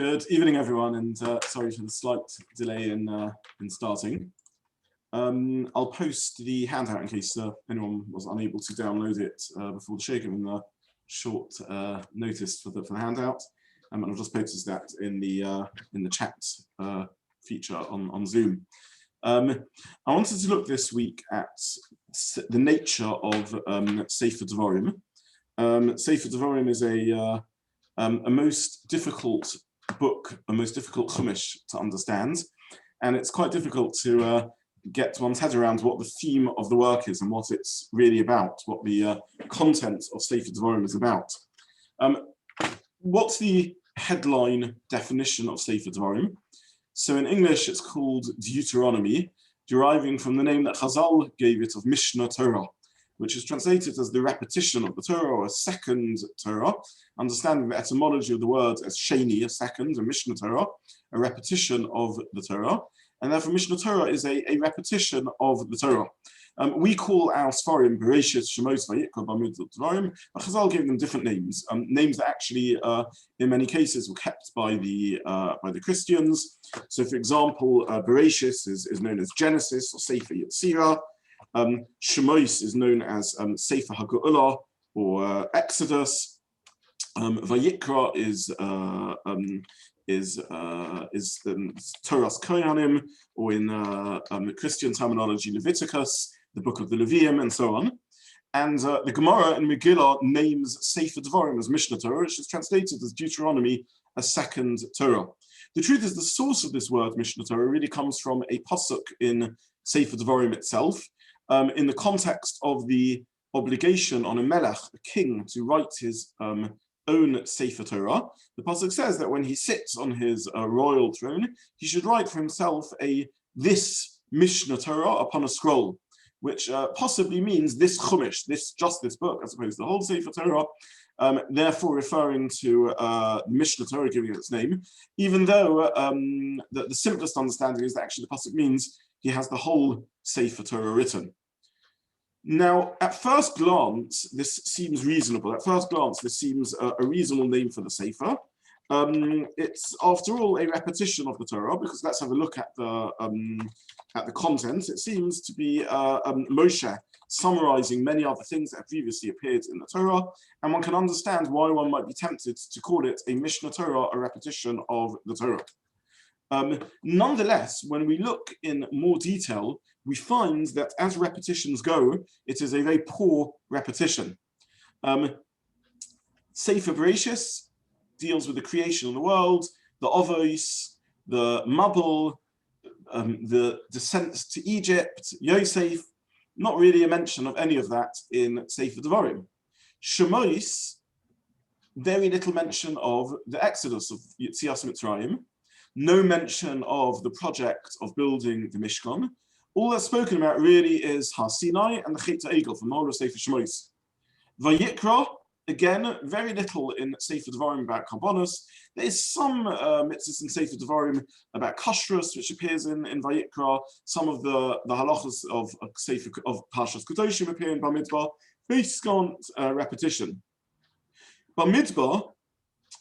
Good evening, everyone, and sorry for the slight delay in starting. I'll post the handout in case anyone was unable to download it before the show, given the short notice for the handout. And I'll just post that in the chat feature on Zoom. I wanted to look this week at the nature of Sefer Devarim. Sefer Devarim is a most difficult book, a most difficult chumash to understand, and it's quite difficult to get one's head around what the theme of the work is and what it's really about, what the content of Sefer Devarim is about. What's the headline definition of Sefer Devarim? So in English, it's called Deuteronomy, deriving from the name that Chazal gave it of Mishneh Torah, which is translated as the repetition of the Torah, or a second Torah, understanding the etymology of the word as sheni, a second, and Mishneh Torah, a repetition of the Torah. And therefore, Mishneh Torah is a repetition of the Torah. We call our Sfarim Bereshit, Shemos, Vayikra, Bamid, Devarim, but Chazal gave them different names, names that actually, in many cases, were kept by the Christians. So, for example, Bereshit is known as Genesis or Sefer Yetzirah. Shemos is known as Sefer HaGeula or Exodus. Vayikra is Torah's Kohanim, or in Christian terminology, Leviticus, the book of the Levium, and so on. And the Gemara in Megillah names Sefer Devarim as Mishneh Torah, which is translated as Deuteronomy, a second Torah. The truth is, the source of this word, Mishneh Torah, really comes from a pasuk in Sefer Devarim itself, in the context of the obligation on a melech, a king, to write his own Sefer Torah. The pasuk says that when he sits on his royal throne, he should write for himself this Mishneh Torah upon a scroll, which possibly means this chumash, this book, as opposed to the whole Sefer Torah, therefore referring to Mishneh Torah, giving it its name, even though the simplest understanding is that actually the pasuk means he has the whole Sefer Torah written. Now, at first glance, this seems reasonable. At first glance, this seems a reasonable name for the Sefer. It's, after all, a repetition of the Torah, because let's have a look at the content. It seems to be Moshe summarizing many other things that have previously appeared in the Torah, and one can understand why one might be tempted to call it a Mishneh Torah, a repetition of the Torah. Nonetheless, when we look in more detail, we find that as repetitions go, it is a very poor repetition. Sefer Bereshis deals with the creation of the world, the Ovos, the Mabul, the descent to Egypt, Yosef. Not really a mention of any of that in Sefer Devarim. Shemos, very little mention of the Exodus of Yetzias Mitzrayim. No mention of the project of building the Mishkan. All that's spoken about really is Har Sinai and the Chet HaEgel from the whole of Sefer Shemos. Vayikra, again, very little in Sefer Devarim about Karbonos. There is some mitzvahs in Sefer Devarim about kashrus, which appears in Vayikra. Some of the halachas of Parshas Kedoshim appear in Bamidbar. Very scant repetition. Bamidbar,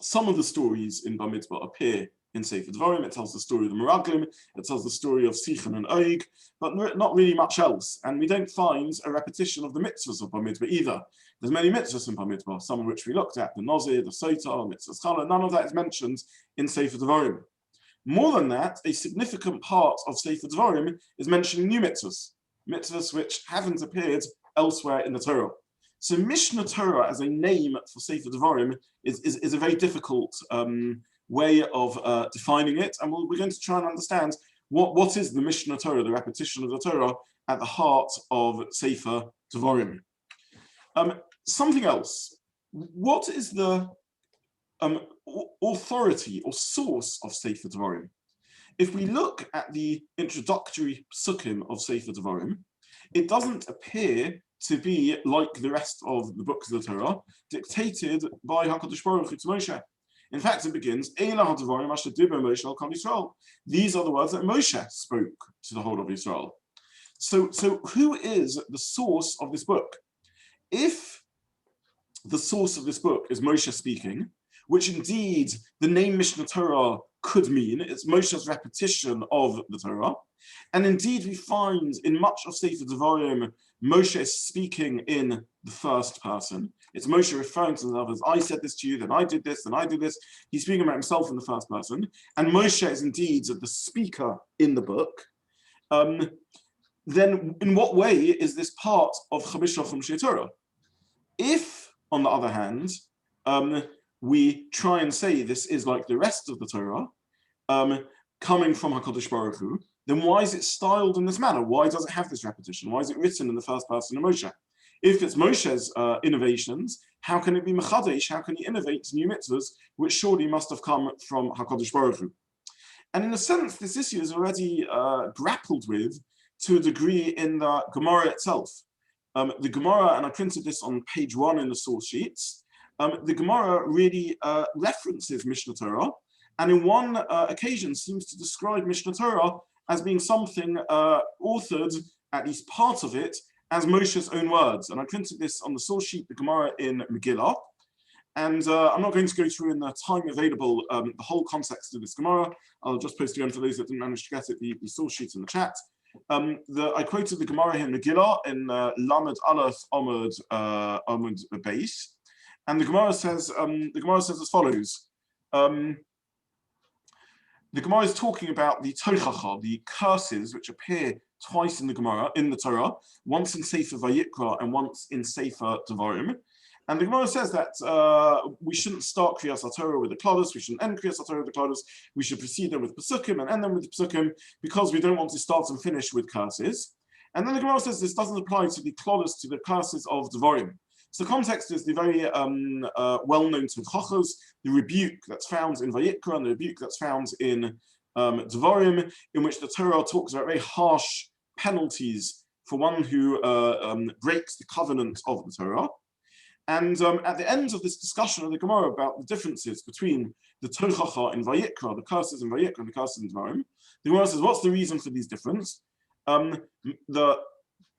some of the stories in Bamidbar appear in Sefer Devarim. It tells the story of the Meraglim, it tells the story of Sichon and Og, but not really much else. And we don't find a repetition of the mitzvahs of Bamidbar either. There's many mitzvahs in Bamidbar, some of which we looked at, the Nozir, the Sotar, Mitzvahs Chala. None of that is mentioned in Sefer Devarim. More than that, a significant part of Sefer Devarim is mentioning new mitzvahs, mitzvahs which haven't appeared elsewhere in the Torah. So Mishneh Torah as a name for Sefer Devarim is a very difficult way of defining it, and we're going to try and understand what is the Mishneh Torah, the repetition of the Torah, at the heart of Sefer Devarim. Something else. What is the authority or source of Sefer Devarim? If we look at the introductory psukim of Sefer Devarim, it doesn't appear to be like the rest of the books of the Torah, dictated by HaKadosh Baruch Hu to Moshe. In fact, it begins, these are the words that Moshe spoke to the whole of Israel. So who is the source of this book? If the source of this book is Moshe speaking, which indeed the name Mishneh Torah could mean. It's Moshe's repetition of the Torah. And indeed we find in much of Sefer Devarim, Moshe is speaking in the first person. It's Moshe referring to himself as, I said this to you, then I did this, then I did this. He's speaking about himself in the first person. And Moshe is indeed the speaker in the book. Then in what way is this part of Chamisha Chumshei Torah? If, on the other hand, we try and say this is like the rest of the Torah, coming from HaKadosh Baruch Hu, then why is it styled in this manner? Why does it have this repetition? Why is it written in the first person of Moshe? If it's Moshe's innovations, how can it be Mechadesh? How can he innovate new mitzvahs, which surely must have come from HaKadosh Baruch Hu? And in a sense, this issue is already grappled with to a degree in the Gemara itself. The Gemara, and I printed this on page 1 in the source sheets, the Gemara really references Mishneh Torah, and in one occasion seems to describe Mishneh Torah as being something authored, at least part of it, as Moshe's own words. And I printed this on the source sheet, the Gemara in Megillah. And I'm not going to go through in the time available the whole context of this Gemara. I'll just post again for those that didn't manage to get it, the source sheet in the chat. I quoted the Gemara here in Megillah in Lamed Aleph Amud Beis, and the Gemara says as follows. The Gemara is talking about the tochacha, the curses which appear twice in the Gemara, in the Torah, once in Sefer Vayikra and once in Sefer Devarim. And the Gemara says that we shouldn't start Kriyas HaTorah with the Klodos, we shouldn't end Kriyas HaTorah with the Klodos, we should proceed them with Pesukim and end them with the Pesukim because we don't want to start and finish with curses. And then the Gemara says this doesn't apply to the Klodos, to the curses of Devarim. So the context is the very well-known Tzachos, the rebuke that's found in Vayikra and the rebuke that's found in Devarim, in which the Torah talks about very harsh penalties for one who breaks the covenant of the Torah. And at the end of this discussion of the Gemara about the differences between the Tochacha in Vayikra, the curses in Vayikra and the curses in Devarim, the Gemara says, what's the reason for these differences? The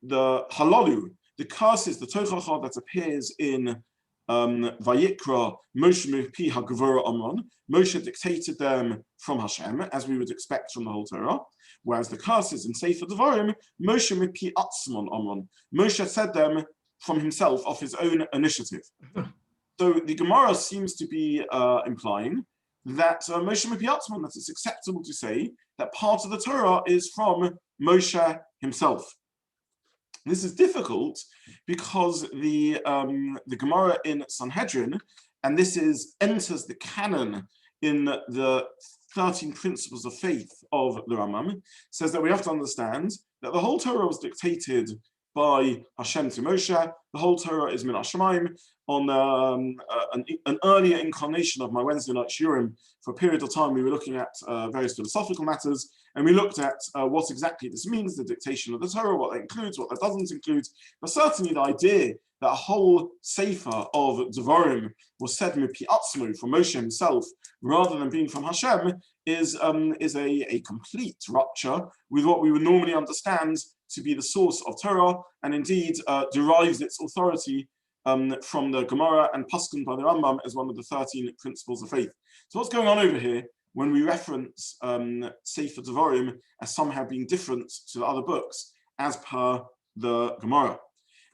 Halalu, the curses, the Tochacha that appears in Vayikra, Moshe Mipi HaGevura Amron, Moshe dictated them from Hashem, as we would expect from the whole Torah, whereas the curses in Sefer Devarim, Moshe Mipi Atzmon Amron, Moshe said them from himself, of his own initiative. So the Gemara seems to be implying that Moshe Mipi Atzmon, that it's acceptable to say that part of the Torah is from Moshe himself. This is difficult because the Gemara in Sanhedrin, and this enters the canon in the 13 principles of faith of the Rambam, says that we have to understand that the whole Torah was dictated by Hashem to Moshe. The whole Torah is min Hashemayim. On an earlier incarnation of my Wednesday night Shiurim, for a period of time, we were looking at various philosophical matters, and we looked at what exactly this means, the dictation of the Torah, what that includes, what that doesn't include. But certainly the idea that a whole sefer of Devarim was said mipi atzmo, from Moshe himself, rather than being from Hashem, is a complete rupture with what we would normally understand to be the source of Torah, and indeed derives its authority from the Gemara and Paskin by the Rambam as one of the 13 principles of faith. So what's going on over here when we reference Sefer Devarim as somehow being different to the other books as per the Gemara?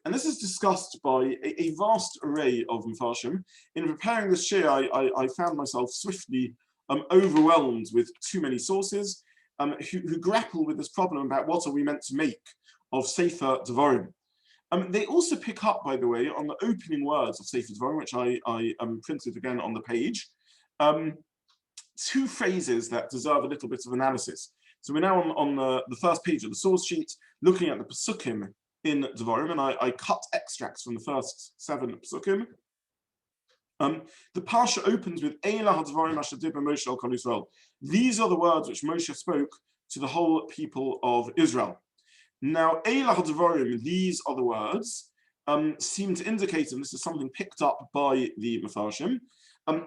And this is discussed by a vast array of Mefarshim. In preparing this shir, I found myself swiftly overwhelmed with too many sources who grapple with this problem about what are we meant to make of Sefer Devarim. They also pick up, by the way, on the opening words of Sefer Devarim, which I printed again on the page, two phrases that deserve a little bit of analysis. So we're now on the first page of the source sheet, looking at the Pesukim in Devarim, and I cut extracts from the first 7 Pesukim. The Parsha opens with Eila HaDevarim Asher Dibber Moshe al Kol Yisrael. These are the words which Moshe spoke to the whole people of Israel. Now, Eila HaDevarim, these are the words, seem to indicate, and this is something picked up by the Mefarshim,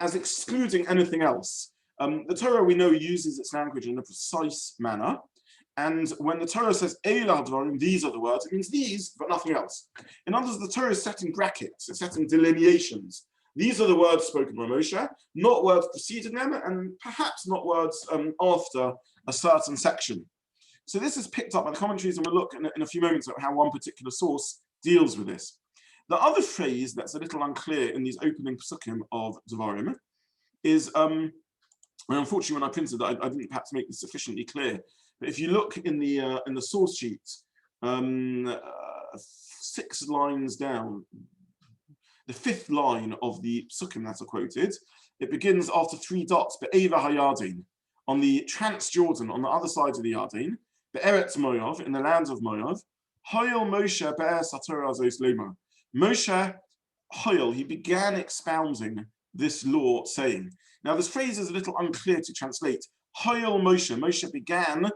as excluding anything else. The Torah, we know, uses its language in a precise manner. And when the Torah says Eila HaDevarim, these are the words, it means these, but nothing else. In other words, the Torah is set in brackets, it's set in delineations. These are the words spoken by Moshe, not words preceding them, and perhaps not words after a certain section. So this is picked up by the commentaries, and we'll look in a few moments at how one particular source deals with this. The other phrase that's a little unclear in these opening psukim of Devarim is, and unfortunately when I printed that, I didn't perhaps make this sufficiently clear, but if you look in the source sheet, 6 lines down, the 5th line of the psukim that are quoted, it begins after 3 dots, Be'eva HaYarden, on the Trans-Jordan, on the other side of the Yarden, Be'eretz Moav, in the land of Moav, Hoyel Moshe Be'er Satorah Zos Loma. Moshe, Hoyel, he began expounding this law, saying. Now this phrase is a little unclear to translate. Hoyel Moshe, Moshe began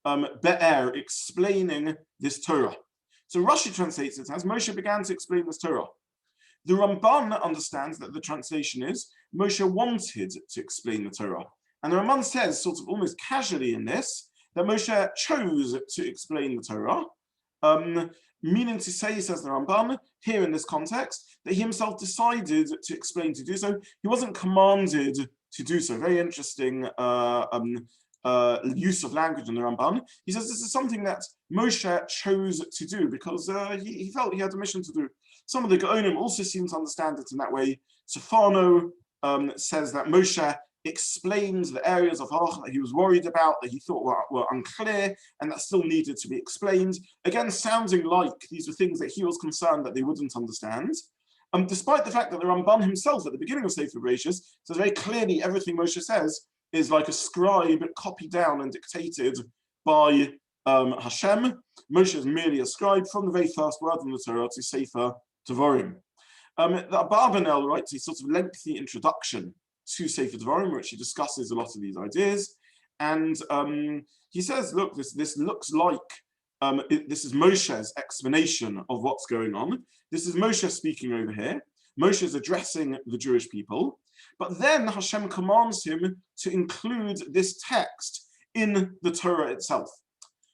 Be'er, explaining this Torah. So Rashi translates it as Moshe began to explain this Torah. The Ramban understands that the translation is Moshe wanted to explain the Torah. And the Ramban says, sort of almost casually in this, that Moshe chose to explain the Torah, meaning to say, says the Ramban, here in this context, that he himself decided to explain, to do so. He wasn't commanded to do so. Very interesting use of language in the Ramban. He says this is something that Moshe chose to do because he felt he had a mission to do. Some of the Gaonim also seem to understand it in that way. Safano says that Moshe explained the areas of halacha that he was worried about, that he thought were unclear, and that still needed to be explained. Again, sounding like these were things that he was concerned that they wouldn't understand. Despite the fact that the Ramban himself at the beginning of Sefer Bereshis says very clearly everything Moshe says is like a scribe copied down and dictated by Hashem. Moshe is merely a scribe from the very first word in the Torah to Sefer Devarim. The Abarbanel writes a sort of lengthy introduction to Sefer Devarim, which he discusses a lot of these ideas, and he says, look, this looks like this is Moshe's explanation of what's going on. This is Moshe speaking over here. Moshe is addressing the Jewish people, but then Hashem commands him to include this text in the Torah itself.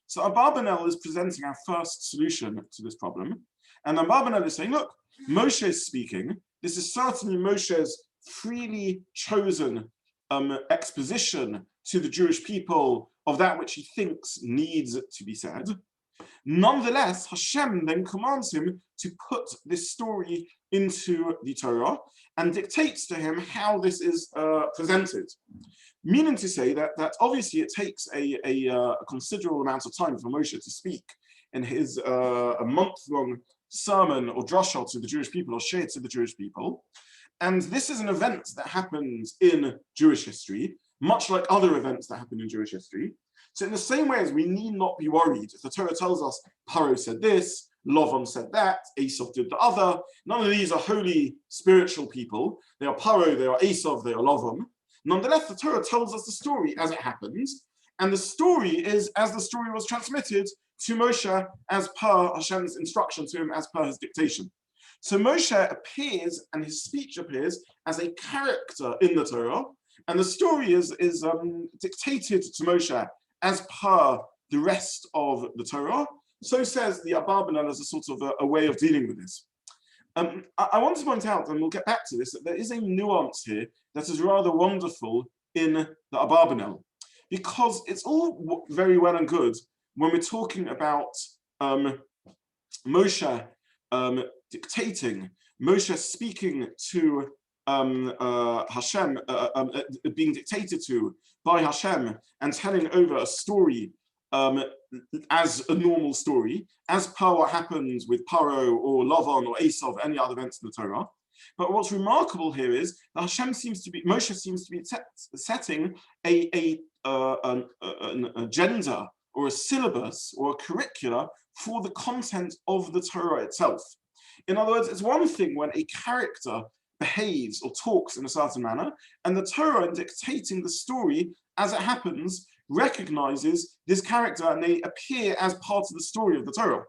So Abarbanel is presenting our first solution to this problem, and Abarbanel is saying, look, Moshe is speaking. This is certainly Moshe's freely chosen exposition to the Jewish people of that which he thinks needs to be said. Nonetheless, Hashem then commands him to put this story into the Torah and dictates to him how this is presented. Meaning to say that obviously it takes a considerable amount of time for Moshe to speak in his a month-long sermon or drashah to the Jewish people or share to the Jewish people. And this is an event that happens in Jewish history, much like other events that happen in Jewish history. So in the same way as we need not be worried if the Torah tells us Paro said this, Lavan said that, Esav did the other. None of these are holy spiritual people. They are Paro, they are Esav, they are Lavan. Nonetheless, the Torah tells us the story as it happens. And the story is as the story was transmitted to Moshe as per Hashem's instruction to him, as per his dictation. So Moshe appears, and his speech appears as a character in the Torah, and the story is dictated to Moshe as per the rest of the Torah. So says the Abarbanel as a sort of a way of dealing with this. I want to point out, and we'll get back to this, that there is a nuance here that is rather wonderful in the Abarbanel, because it's all very well and good when we're talking about Moshe dictating, Moshe speaking to Hashem, being dictated to by Hashem and telling over a story as a normal story, as per what happens with Paro or Lavan or Esav, any other events in the Torah. But what's remarkable here is that Moshe seems to be setting an agenda or a syllabus or a curricula for the content of the Torah itself. In other words, it's one thing when a character behaves or talks in a certain manner, and the Torah, in dictating the story as it happens, recognizes this character and they appear as part of the story of the Torah.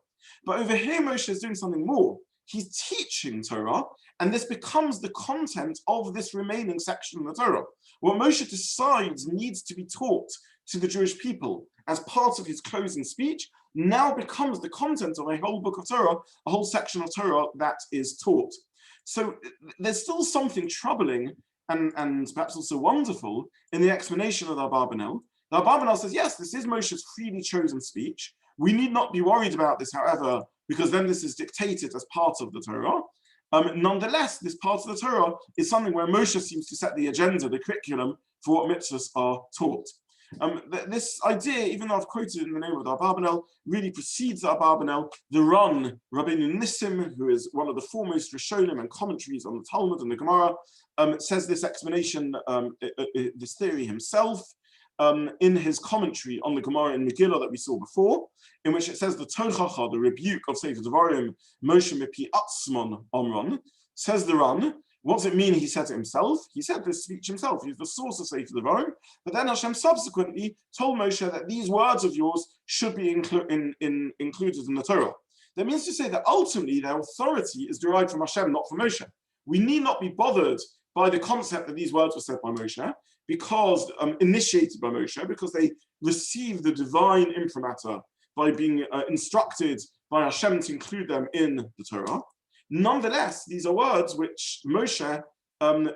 But over here, Moshe is doing something more. He's teaching Torah, and this becomes the content of this remaining section of the Torah. What Moshe decides needs to be taught to the Jewish people as part of his closing speech now becomes the content of a whole book of Torah, a whole section of Torah that is taught. So there's still something troubling and perhaps also wonderful in the explanation of the Abarbanel. The Abarbanel says, yes, this is Moshe's freely chosen speech. We need not be worried about this, however, because then this is dictated as part of the Torah. Nonetheless, this part of the Torah is something where Moshe seems to set the agenda, the curriculum for what mitzvahs are taught. This idea, even though I've quoted in the name of the Abarbanel, really precedes the Abarbanel. The Ran, Rabbeinu Nissim, who is one of the foremost Rishonim and commentaries on the Talmud and the Gemara, says this explanation, this theory himself, in his commentary on the Gemara in Megillah that we saw before, in which it says the Tochacha, the rebuke of Sefer Devarim, Moshe Mipi Atzmon Omron, says the Ran. What does it mean he said it himself? He said this speech himself. He's the source of Sefer Devarim. But then Hashem subsequently told Moshe that these words of yours should be included in the Torah. That means to say that ultimately their authority is derived from Hashem, not from Moshe. We need not be bothered by the concept that these words were said by Moshe, because initiated by Moshe, because they received the divine imprimatur by being instructed by Hashem to include them in the Torah. Nonetheless, these are words which Moshe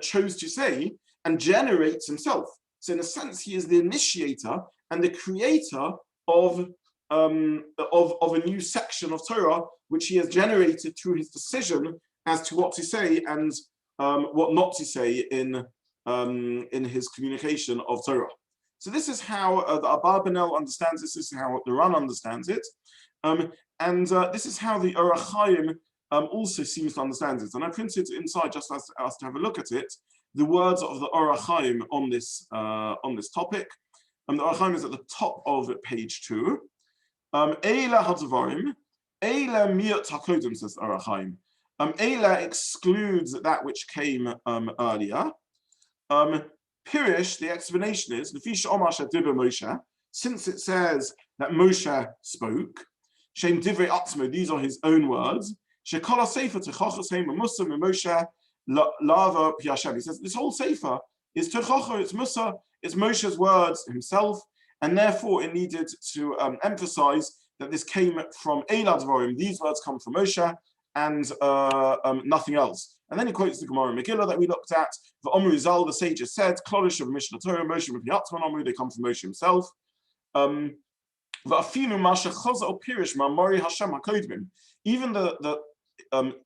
chose to say and generates himself. So in a sense, he is the initiator and the creator of a new section of Torah, which he has generated through his decision as to what to say and what not to say in his communication of Torah. So this is how the Abarbanel understands this is how the Ran understands it. This is how the Orach Chaim also seems to understand it. And I printed inside, just as to have a look at it, the words of the Orach Chaim on this topic. The Orach Chaim is at the top of page 2. Eila hadvarim, Eila miat hakodim, says Orach Chaim. Eila excludes that which came earlier. Pirish, the explanation is, Moshe, since it says that Moshe spoke, Shem divrei atzmo, these are his own words. Shekala sefer techachos heim Musa Moshe lava piyashem. He says this whole sefer is techacha, it's Musa, it's Moshe's words himself, and therefore it needed to emphasize that this came from Eila Devarim. These words come from Moshe and nothing else. And then he quotes the Gemara Megillah that we looked at. The Omru Zal, the sages said, Klolish of Mishneh Torah, Moshe Mipiatzman Omru, they come from Moshe himself. Even the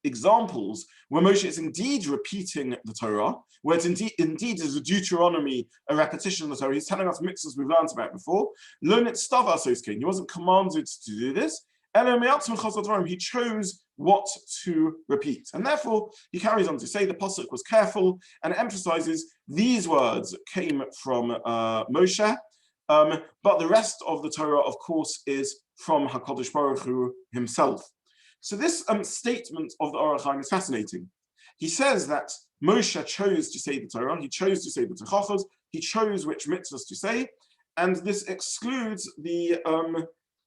examples where Moshe is indeed repeating the Torah, where it's indeed is a Deuteronomy, a repetition of the Torah. He's telling us mitzvahs we've learned about before. Learn it he wasn't commanded to do this. He chose what to repeat. And therefore, he carries on to say the Pasuk was careful and emphasizes these words came from Moshe, but the rest of the Torah, of course, is from HaKadosh Baruch Hu himself. So this statement of the Orach Chaim is fascinating. He says that Moshe chose to say the Torah, he chose to say the Techachos, he chose which mitzvahs to say, and this excludes the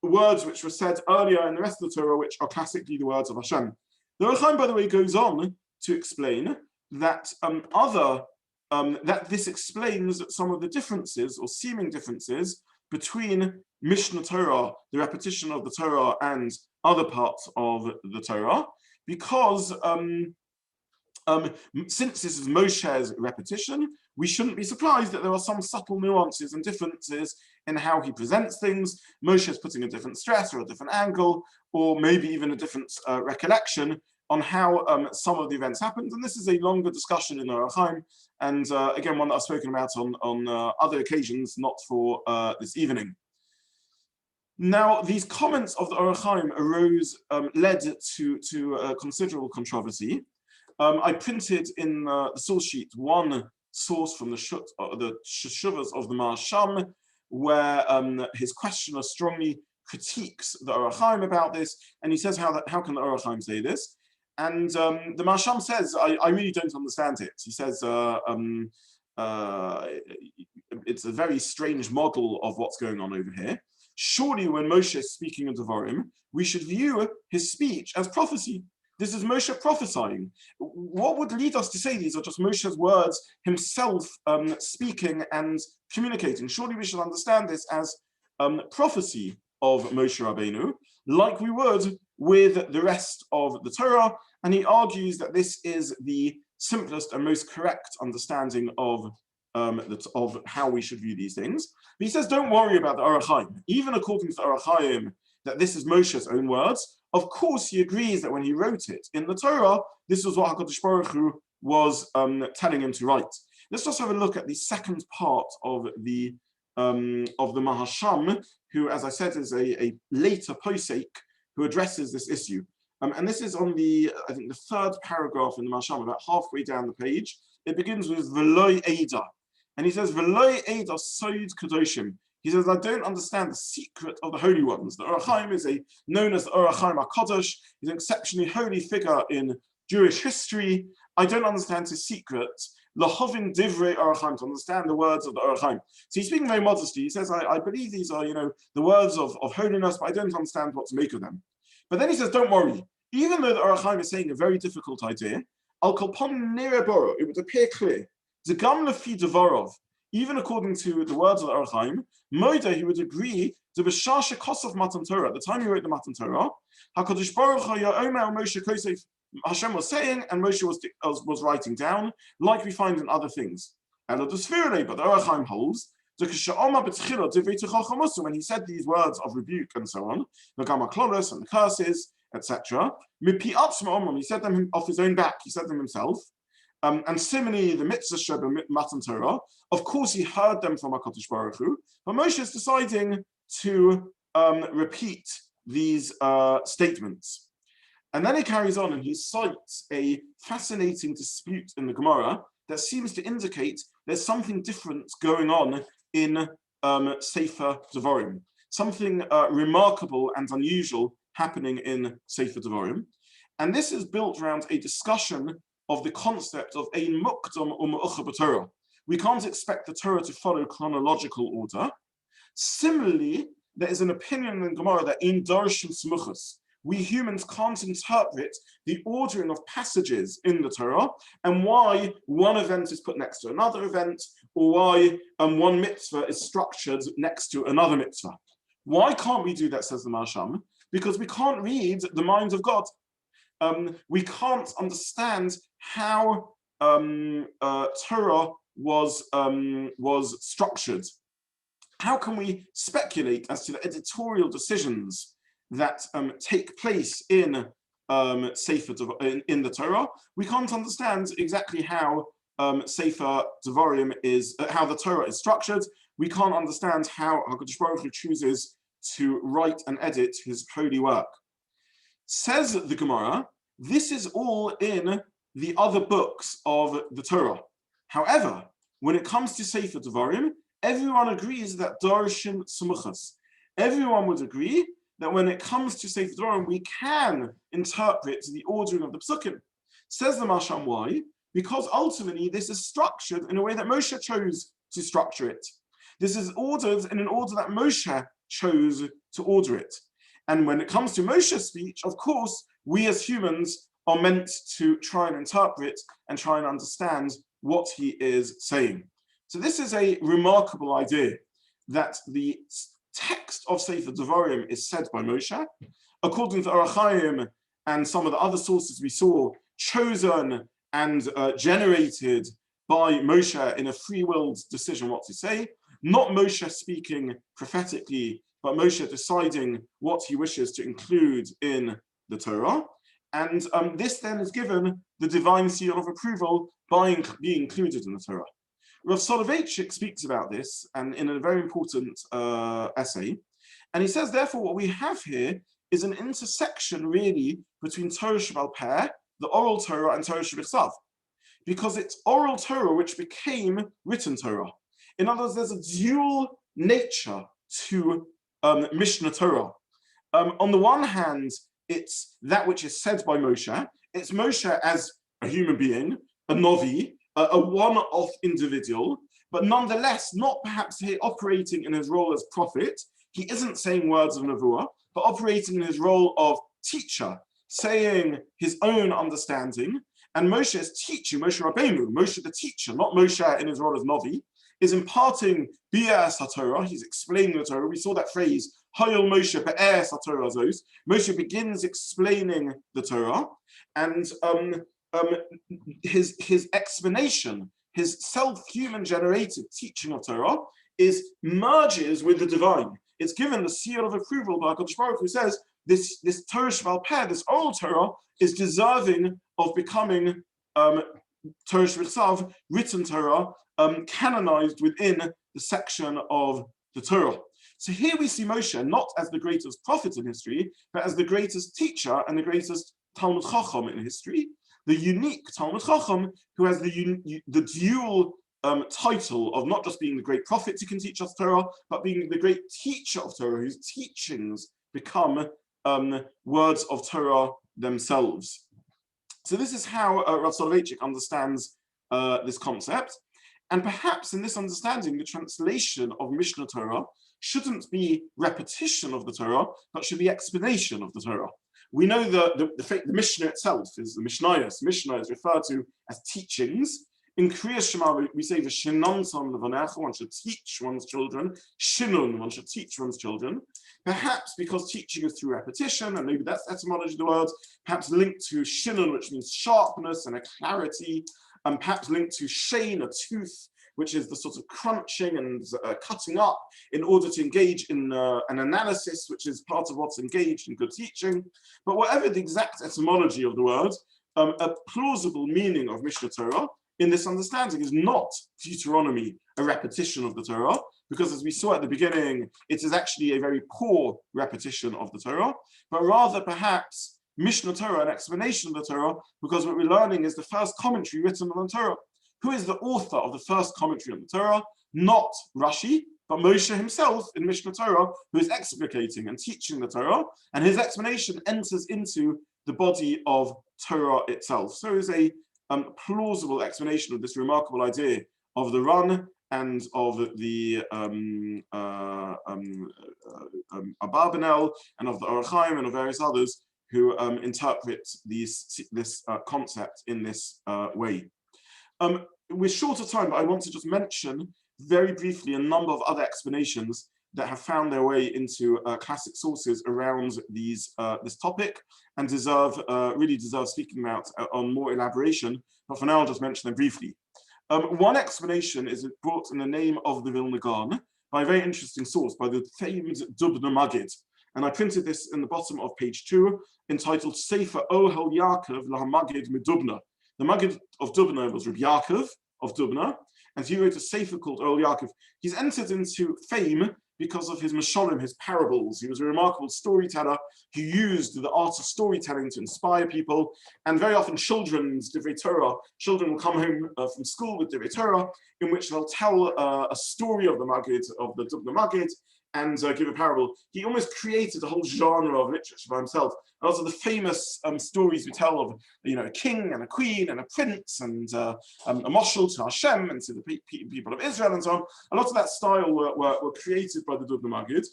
words which were said earlier in the rest of the Torah, which are classically the words of Hashem. The Orach Chaim, by the way, goes on to explain that that this explains some of the differences or seeming differences between Mishneh Torah, the repetition of the Torah, and other parts of the Torah, because since this is Moshe's repetition, we shouldn't be surprised that there are some subtle nuances and differences in how he presents things. Moshe is putting a different stress or a different angle, or maybe even a different recollection on how some of the events happened. And this is a longer discussion in Orach Chaim, and again, one that I've spoken about on other occasions, not for this evening. Now, these comments of the Orach Chaim led to considerable controversy. I printed in the source sheet one source from the Shuvas of the Marsham, where his questioner strongly critiques the Orach Chaim about this, and he says, how can the Orach Chaim say this? And the Marsham says, I really don't understand it. He says, it's a very strange model of what's going on over here. Surely when Moshe is speaking of Devarim, we should view his speech as prophecy. This is Moshe prophesying. What would lead us to say these are just Moshe's words himself speaking and communicating? Surely we should understand this as prophecy of Moshe Rabbeinu, like we would with the rest of the Torah. And he argues that this is the simplest and most correct understanding of how we should view these things. But he says, don't worry about the Orach Chaim. Even according to the Orach Chaim, that this is Moshe's own words, of course he agrees that when he wrote it in the Torah, this was what HaKadosh Baruch Hu was telling him to write. Let's just have a look at the second part of the Mahasham, who, as I said, is a later posek who addresses this issue. And this is on I think the third paragraph in the Mahasham, about halfway down the page. It begins with V'loi Eida. And he says, V'loi Eida Soid Kadoshim. He says, I don't understand the secret of the holy ones. The Orach Chaim is known as the Orach Chaim HaKadosh. He's an exceptionally holy figure in Jewish history. I don't understand his secret. Lahovin divrei Orach Chaim, to understand the words of the Orach Chaim. So he's speaking very modestly. He says, I believe these are, the words of holiness, but I don't understand what to make of them. But then he says, don't worry. Even though the Orach Chaim is saying a very difficult idea, Al Kolpon Nereboro, it would appear clear. Zegam lefi devarov, even according to the words of the Orach Chaim, Moida, he would agree to B'shasha Kosov Matan Torah. At the time he wrote the Matan Torah, HaKadosh Baruch Hu Ya'omer Moshe Kosef, Hashem was saying, and Moshe was writing down, like we find in other things. But the Orach Chaim holds, when he said these words of rebuke and so on, the Gama Kloros and the curses, etc., he said them off his own back, he said them himself. And similarly, the mitzvah Sheba Matan Torah, of course, he heard them from HaKadosh Baruch Hu, but Moshe is deciding to repeat these statements. And then he carries on and he cites a fascinating dispute in the Gemara that seems to indicate there's something different going on in Sefer Devarim, something remarkable and unusual happening in Sefer Devarim. And this is built around a discussion of the concept of ein mukdam u'me'ucha b'Torah. We can't expect the Torah to follow chronological order. Similarly, there is an opinion in Gemara that ein darshan smuchas. We humans can't interpret the ordering of passages in the Torah and why one event is put next to another event, or why one mitzvah is structured next to another mitzvah. Why can't we do that, says the Marsham? Because we can't read the mind of God. We can't understand how Torah was structured. How can we speculate as to the editorial decisions that take place in Sefer in the Torah? We can't understand exactly how Sefer Devarim is, how the Torah is structured. We can't understand how HaKadosh Baruch Hu chooses to write and edit his holy work. Says the Gemara, this is all in the other books of the Torah. However, when it comes to Sefer Devarim, everyone agrees that darshin smuchas. Everyone would agree that when it comes to Sefer Devarim, we can interpret the ordering of the psukim. Says the Masham, why? Because ultimately this is structured in a way that Moshe chose to structure it. This is ordered in an order that Moshe chose to order it. And when it comes to Moshe's speech, of course, we as humans are meant to try and interpret and try and understand what he is saying. So this is a remarkable idea, that the text of Sefer Devarim is said by Moshe, according to Orach Chaim and some of the other sources we saw, chosen and generated by Moshe in a free-willed decision what to say, not Moshe speaking prophetically, but Moshe deciding what he wishes to include in the Torah. And this then is given the divine seal of approval by being included in the Torah. Rav Soloveitchik speaks about this and in a very important essay. And he says, therefore, what we have here is an intersection really between Torah Shebal Peh, the oral Torah, and Torah Shebichsav. Because it's oral Torah which became written Torah. In other words, there's a dual nature to Mishneh Torah. On the one hand, it's that which is said by Moshe. It's Moshe as a human being, a novi, a one-off individual, but nonetheless, not perhaps here operating in his role as prophet. He isn't saying words of nevuah, but operating in his role of teacher, saying his own understanding. And Moshe is teaching, Moshe Rabbeinu, Moshe the teacher, not Moshe in his role as novi, is imparting bi'as HaTorah. He's explaining the Torah. We saw that phrase, Hayol Moshe be'as HaTorah zos. Moshe begins explaining the Torah. And his explanation, his self-human generated teaching of Torah merges with the divine. It's given the seal of approval by HaKadosh Baruch Hu, who says this Torah Sheba'al Peh, this oral Torah, is deserving of becoming Torah Sheb'Chsav, written Torah, canonized within the section of the Torah. So here we see Moshe not as the greatest prophet in history, but as the greatest teacher and the greatest Talmud Chacham in history, the unique Talmud Chacham who has the dual title of not just being the great prophet who can teach us Torah, but being the great teacher of Torah, whose teachings become words of Torah themselves. So this is how Rav Soloveitchik understands this concept. And perhaps in this understanding, the translation of Mishneh Torah shouldn't be repetition of the Torah, but should be explanation of the Torah. We know the Mishneh itself is the Mishnayos. Mishnah is referred to as teachings. In Kriya Shema, we say v'shinantam levanecha, one should teach one's children. Shinun, one should teach one's children. Perhaps because teaching is through repetition, and maybe that's the etymology of the word, perhaps linked to shinun, which means sharpness and a clarity, and perhaps linked to shein, a tooth, which is the sort of crunching and cutting up in order to engage in an analysis, which is part of what's engaged in good teaching. But whatever the exact etymology of the word, a plausible meaning of Mishneh Torah in this understanding is not Deuteronomy, a repetition of the Torah, because as we saw at the beginning, it is actually a very poor repetition of the Torah, but rather perhaps Mishneh Torah, an explanation of the Torah, because what we're learning is the first commentary written on the Torah. Who is the author of the first commentary on the Torah? Not Rashi, but Moshe himself in Mishneh Torah, who is explicating and teaching the Torah, and his explanation enters into the body of Torah itself. So it's a plausible explanation of this remarkable idea of the Ran and of the Abarbanel and of the Orach Chaim and of various others who interpret this concept in this way. We're short of time, but I want to just mention very briefly a number of other explanations that have found their way into classic sources around this topic and really deserve speaking about on more elaboration. But for now, I'll just mention them briefly. One explanation is brought in the name of the Vilna Gaon by a very interesting source, by the famed Dubna Maggid. And I printed this in the bottom of page 2, entitled Sefer Ohel Yaakov LaHaMaggid Medubna. The Maggid of Dubna was Rabbi Yaakov of Dubna, and he wrote a sefer called Ohel Yaakov. He's entered into fame because of his mashalim, his parables. He was a remarkable storyteller who used the art of storytelling to inspire people, and very often children will come home from school with divrei Torah, in which they'll tell a story of the Maggid, of the Dubna Maggid, and give a parable. He almost created a whole genre of literature by himself. And also the famous stories we tell of, a king and a queen and a prince and a moshel to Hashem and to the people of Israel and so on. A lot of that style were created by the Dubna Maggid.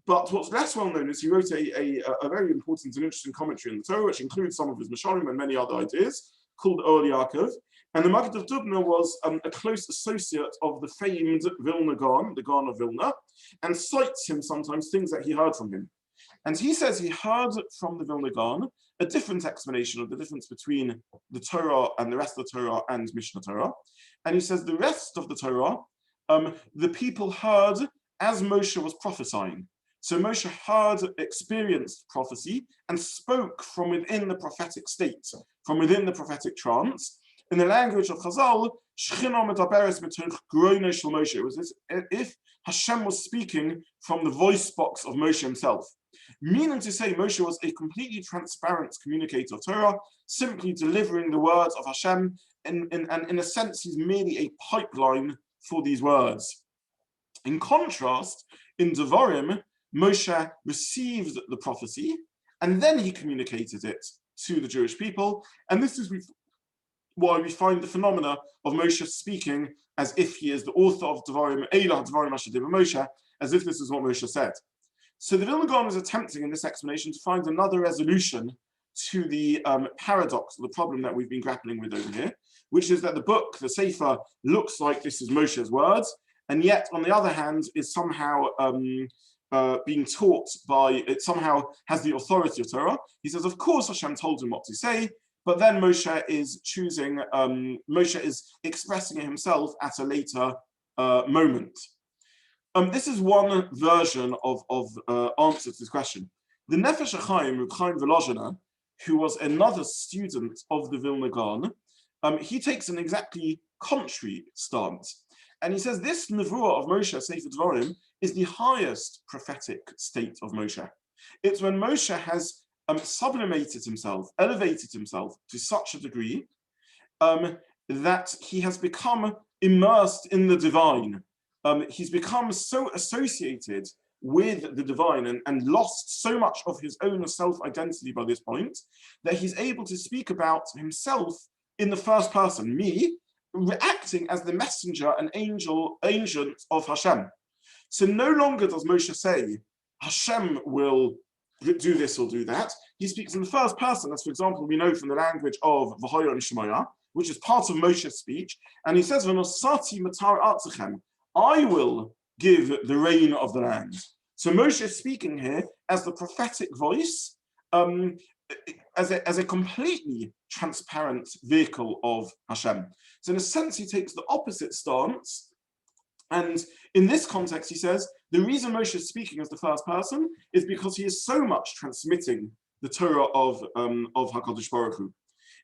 But what's less well known is he wrote a very important and interesting commentary on the Torah, which includes some of his Mashalim and many other ideas, called Ohel Yaakov. And the Maggid of Dubna was a close associate of the famed Vilna Gaon, the Gaon of Vilna, and cites him sometimes things that he heard from him. And he says he heard from the Vilna Gaon a different explanation of the difference between the Torah and the rest of the Torah and Mishneh Torah. And he says the rest of the Torah, the people heard as Moshe was prophesying. So Moshe experienced prophecy and spoke from within the prophetic state, from within the prophetic trance. In the language of Chazal, it was as if Hashem was speaking from the voice box of Moshe himself. Meaning to say, Moshe was a completely transparent communicator of Torah, simply delivering the words of Hashem, and in a sense, he's merely a pipeline for these words. In contrast, in Devarim, Moshe received the prophecy, and then he communicated it to the Jewish people, and this is why we find the phenomena of Moshe speaking as if he is the author of Devarim, Eilah Devarim Asher Divrei Moshe, as if this is what Moshe said. So the Vilna Gaon is attempting in this explanation to find another resolution to the paradox, the problem that we've been grappling with over here, which is that the book, the Sefer, looks like this is Moshe's words, and yet on the other hand is somehow being taught by, it somehow has the authority of Torah. He says, of course Hashem told him what to say, but then Moshe is choosing, Moshe is expressing it himself at a later moment. This is one version of answer to this question. The Nefesh HaChaim, Reb Chaim Volozhiner, who was another student of the Vilna Gaon, he takes an exactly contrary stance. And he says this Nevuah of Moshe, Sefer Devarim, is the highest prophetic state of Moshe. It's when Moshe has sublimated himself, elevated himself to such a degree that he has become immersed in the divine. He's become so associated with the divine and lost so much of his own self-identity by this point that he's able to speak about himself in the first person, me, acting as the messenger and agent of Hashem. So no longer does Moshe say, Hashem will do this or do that. He speaks in the first person, as for example, we know from the language of V'hoya and Shemaya, which is part of Moshe's speech, and he says, V'nosati matar artzachem, I will give the rain of the land. So Moshe is speaking here as the prophetic voice, as a completely transparent vehicle of Hashem. So in a sense, he takes the opposite stance. And in this context, he says, the reason Moshe is speaking as the first person is because he is so much transmitting the Torah of HaKadosh Baruch Hu.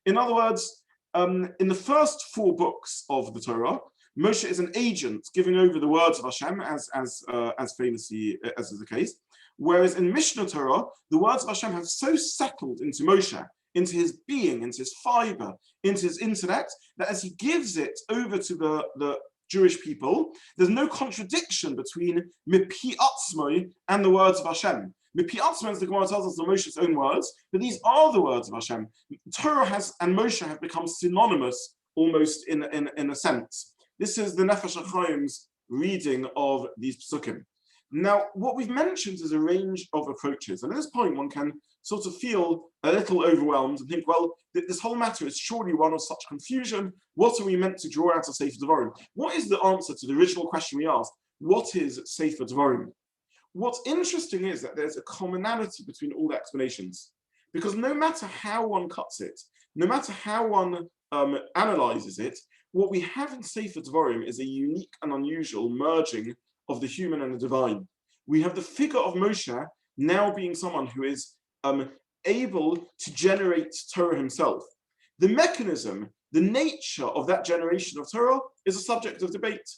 In other words, in the first 4 books of the Torah, Moshe is an agent giving over the words of Hashem, as famously as is the case. Whereas in Mishneh Torah, the words of Hashem have so settled into Moshe, into his being, into his fiber, into his intellect, that as he gives it over to the Jewish people, there's no contradiction between Mipi Atzmai and the words of Hashem. Mipi Atzmai, as the Gemara tells us, are Moshe's own words, but these are the words of Hashem. Torah and Moshe have become synonymous almost in a sense. This is the Nefesh HaChaim's reading of these psukim. Now, what we've mentioned is a range of approaches, and at this point one can sort of feel a little overwhelmed and think, well, this whole matter is surely one of such confusion. What are we meant to draw out of Sefer Devarim? What is the answer to the original question we asked? What is Sefer Devarim? What's interesting is that there's a commonality between all the explanations, because no matter how one cuts it, no matter how one analyzes it, what we have in Sefer Devarim is a unique and unusual merging of the human and the divine. We have the figure of Moshe now being someone who is able to generate Torah himself. The mechanism, the nature of that generation of Torah is a subject of debate.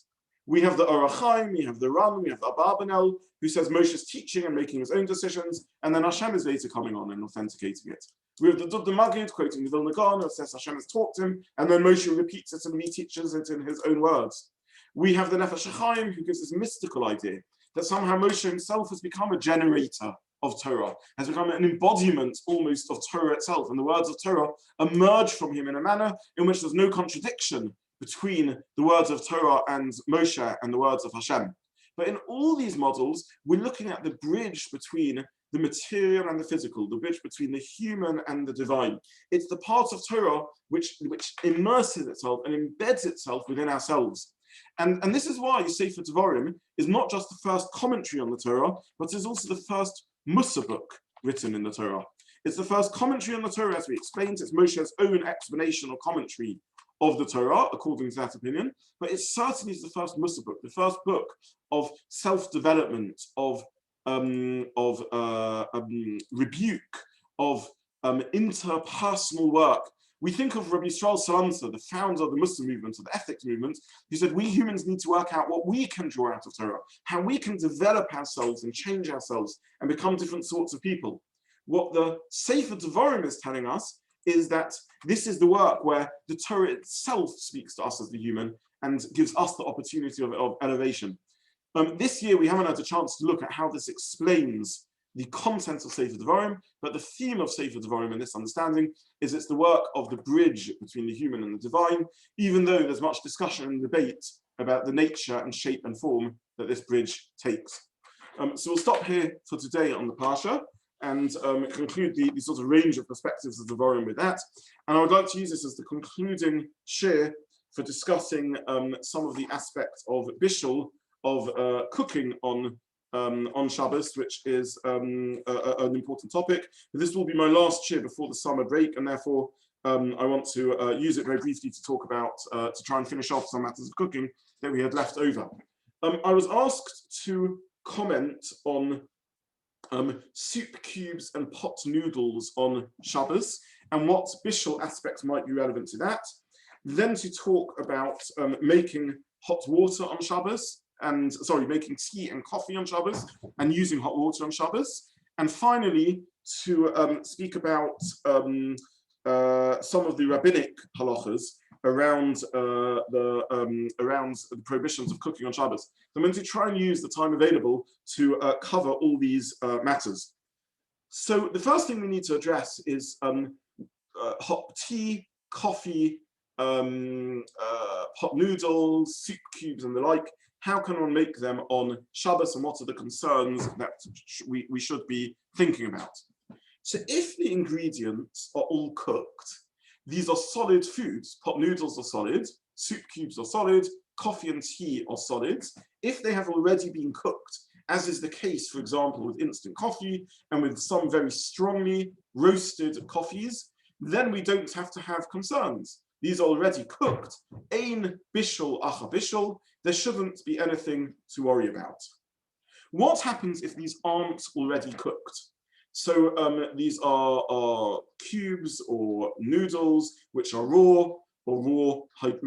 We have the Orach Chaim, we have the Ran, we have the Abarbanel, who says Moshe's teaching and making his own decisions, and then Hashem is later coming on and authenticating it. We have the Dud Magid quoting the Vilna Gaon, who says Hashem has taught him, and then Moshe repeats it and reteaches it in his own words. We have the Nefesh HaChaim, who gives this mystical idea that somehow Moshe himself has become a generator of Torah, has become an embodiment almost of Torah itself, and the words of Torah emerge from him in a manner in which there's no contradiction between the words of Torah and Moshe and the words of Hashem. But in all these models, we're looking at the bridge between the material and the physical, the bridge between the human and the divine. It's the part of Torah which immerses itself and embeds itself within ourselves. And this is why Sefer Devarim is not just the first commentary on the Torah, but is also the first Mussar book written in the Torah. It's the first commentary on the Torah, as we explained. It's Moshe's own explanation or commentary of the Torah, according to that opinion. But it certainly is the first Mussar book, the first book of self-development, of rebuke, of interpersonal work. We think of Rabbi Yisrael Salanter, the founder of the Muslim movement, of the ethics movement, who said we humans need to work out what we can draw out of Torah, how we can develop ourselves and change ourselves and become different sorts of people. What the Sefer Devarim is telling us is that this is the work where the Torah itself speaks to us as the human and gives us the opportunity of elevation. This year we haven't had a chance to look at how this explains the content of Sefer Devarim, but the theme of Sefer Devarim in this understanding is it's the work of the bridge between the human and the divine, even though there's much discussion and debate about the nature and shape and form that this bridge takes. So we'll stop here for today on the Parsha and conclude the sort of range of perspectives of Devarim with that. And I would like to use this as the concluding shiur for discussing some of the aspects of Bishul, of cooking on Shabbos, which is an important topic. But this will be my last shiur before the summer break, and therefore I want to use it very briefly to talk about, to try and finish off some matters of cooking that we had left over. I was asked to comment on soup cubes and pot noodles on Shabbos and what Bishul aspects might be relevant to that. Then to talk about making hot water on Shabbos, and making tea and coffee on Shabbos and using hot water on Shabbos. And finally, to speak about some of the rabbinic halachas around the prohibitions of cooking on Shabbos. I'm going to try and use the time available to cover all these matters. So the first thing we need to address is hot tea, coffee, hot noodles, soup cubes and the like. How can one make them on Shabbos, and what are the concerns that we should be thinking about? So if the ingredients are all cooked, these are solid foods. Pot noodles are solid, soup cubes are solid, coffee and tea are solid. If they have already been cooked, as is the case, for example, with instant coffee and with some very strongly roasted coffees, then we don't have to have concerns. These are already cooked. Ein bishul acha bishul. There shouldn't be anything to worry about. What happens if these aren't already cooked? So these are cubes or noodles which are raw, or raw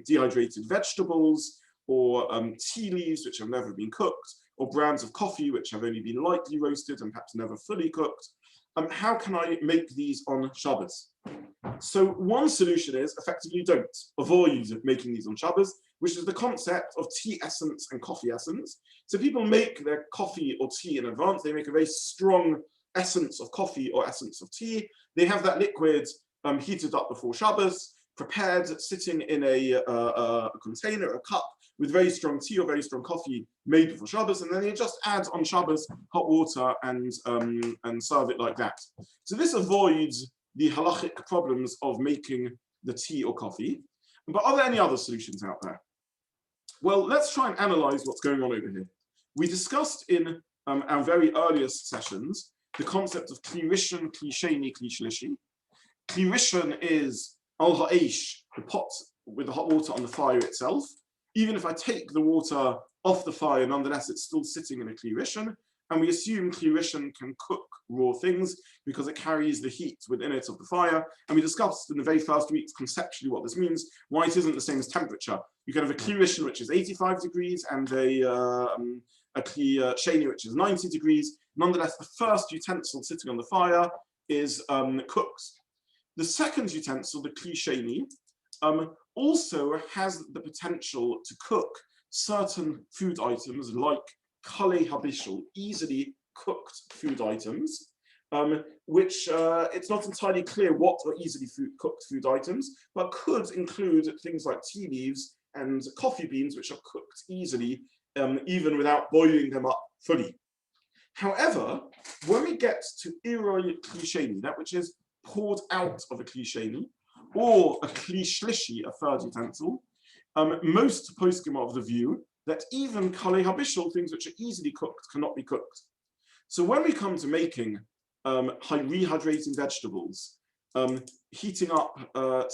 dehydrated vegetables, or tea leaves which have never been cooked, or brands of coffee which have only been lightly roasted and perhaps never fully cooked. How can I make these on Shabbos? So one solution is effectively don't avoid making these on Shabbos, which is the concept of tea essence and coffee essence. So people make their coffee or tea in advance. They make a very strong essence of coffee or essence of tea. They have that liquid heated up before Shabbos, prepared, sitting in a container, a cup, with very strong tea or very strong coffee made before Shabbos, and then they just add on Shabbos hot water and serve it like that. So this avoids the halachic problems of making the tea or coffee. But are there any other solutions out there? Well, let's try and analyze what's going on over here. We discussed in our very earliest sessions the concept of kli rishon, kli sheni, kli shlishi. Kli rishon is al ha'esh, the pot with the hot water on the fire itself. Even if I take the water off the fire, nonetheless, it's still sitting in a kli rishon. And we assume kli rishon can cook raw things because it carries the heat within it of the fire. And we discussed in the very first weeks conceptually what this means, why it isn't the same as temperature. You can have a kli rishon which is 85 degrees and a kli sheni which is 90 degrees. Nonetheless, the first utensil sitting on the fire is cooked. The second utensil, the kli sheni, also has the potential to cook certain food items like kalei habishul, easily cooked food items, which it's not entirely clear what are easily cooked food items, but could include things like tea leaves and coffee beans, which are cooked easily, even without boiling them up fully. However, when we get to iroi kli sheni, that which is poured out of a kli sheni, or a kli shlishi, a third utensil, most poskim are of the view that even kalei habishul, things which are easily cooked, cannot be cooked. So when we come to making rehydrating vegetables, heating up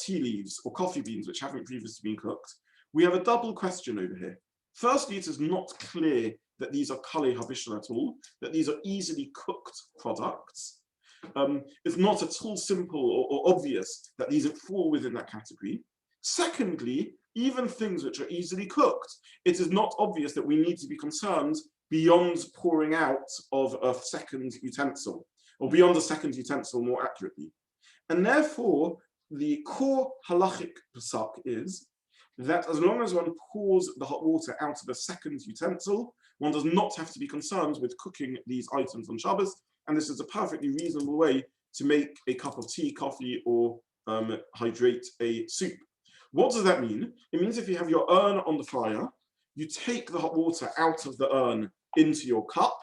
tea leaves or coffee beans which haven't previously been cooked, we have a double question over here. Firstly, it is not clear that these are kalei habishul at all, that these are easily cooked products. It's not at all simple or obvious that these fall within that category. Secondly, even things which are easily cooked, it is not obvious that we need to be concerned beyond pouring out of a second utensil, or beyond a second utensil more accurately. And therefore, the core halachic pasuk is that as long as one pours the hot water out of a second utensil, one does not have to be concerned with cooking these items on Shabbos, and this is a perfectly reasonable way to make a cup of tea, coffee, or hydrate a soup. What does that mean? It means if you have your urn on the fire, you take the hot water out of the urn into your cup,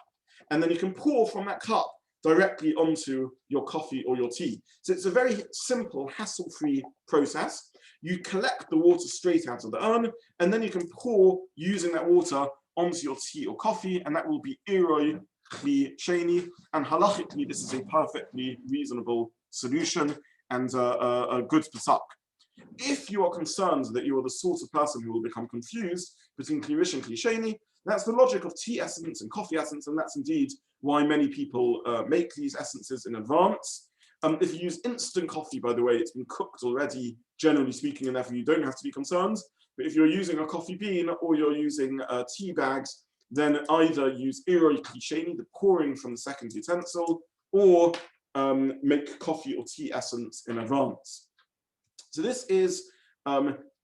and then you can pour from that cup directly onto your coffee or your tea. So it's a very simple, hassle-free process. You collect the water straight out of the urn, and then you can pour using that water onto your tea or coffee, and that will be iroi kli sheni. And halachically, this is a perfectly reasonable solution. and a good pasak. If you are concerned that you are the sort of person who will become confused between klish and klisheni, that's the logic of tea essence and coffee essence, and that's indeed why many people make these essences in advance. If you use instant coffee, by the way, it's been cooked already, generally speaking, and therefore you don't have to be concerned. But if you're using a coffee bean or you're using tea bags, then either use iroi klisheni, the pouring from the second utensil, or make coffee or tea essence in advance. So this is